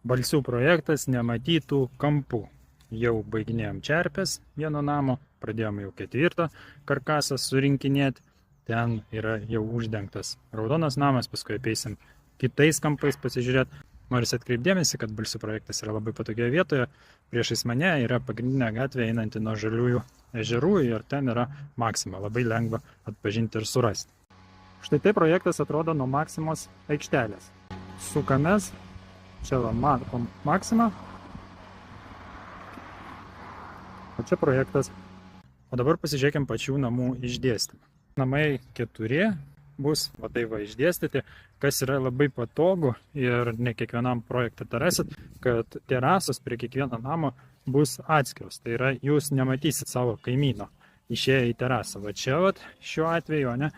Balsių projektas nematytų kampų. Jau baiginėjom čerpės vieno namo, pradėjom jau 4 karkasą surinkinėti. Ten yra jau uždengtas raudonas namas, paskui apeisim kitais kampais pasižiūrėti. Noriu atkreipdėmėsi, kad Balsių projektas yra labai patogioje vietoje. Priešais mane yra pagrindinė gatvė einanti nuo Žaliųjų ežerų ir ten yra Maxima. Labai lengva atpažinti ir surasti. Štai taip projektas atrodo nuo Maximos aikštelės. Sukamės. Čia va, matom Maximą. O čia projektas. O dabar pasižiūrėkim pačių namų išdėstymą. Namai 4 bus va tai va išdėstyti, kas yra labai patogu ir ne kiekvienam projektą rasit, kad terasos prie kiekvieno namo bus atskiros. Tai yra, jūs nematysit savo kaimyno išėję į terasą. Va čia va, šiuo atveju, ne,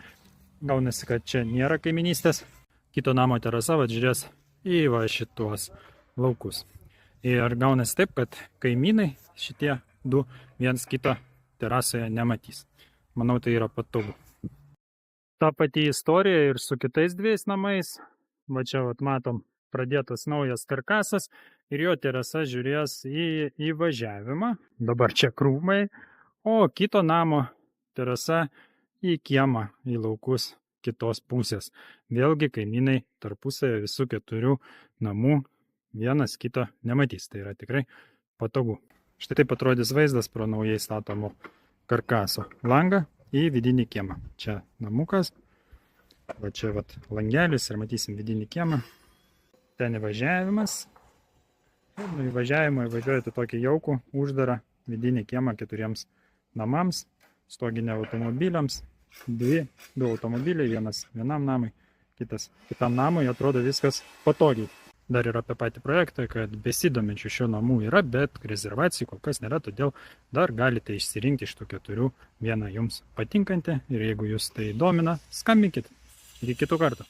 gaunasi, kad čia nėra kaiminystės. Kito namo terasa va žiūrės į va šituos laukus. Ir gaunasi taip, kad kaimynai šitie du viens kito terasoje nematys. Manau, tai yra patogu. Ta pati istorija ir su kitais 2 namais. Va čia vat matom pradėtas naujas karkasas ir jo terasa žiūrės į įvažiavimą. Dabar čia krūmai, o kito namo terasa į kiemą, į laukus kitos pusės. Vėlgi kaimynai tarpusavę visų 4 namų vienas kito nematys. Tai yra tikrai patogu. Štai taip atrodys vaizdas pro naujai statomų karkaso langą į vidinį kiemą. Čia namukas, va čia vat langelis ir matysim vidinį kiemą. Ten įvažiavimas. Ir nuo įvažiavimo įvažiuojate tokį jaukų, uždarą vidinį kiemą 4 namams, stoginę automobiliams. 2 automobiliai, vienas vienam namui, kitas kitam namui, atrodo viskas patogiai. Dar ir apie patį projektą, kad besidominčių šio namų yra, bet rezervacijų kol kas nėra, todėl dar galite išsirinkti iš tų 4 vieną jums patinkantį ir jeigu jūs tai domina, skambinkit. Iki kitų kartų.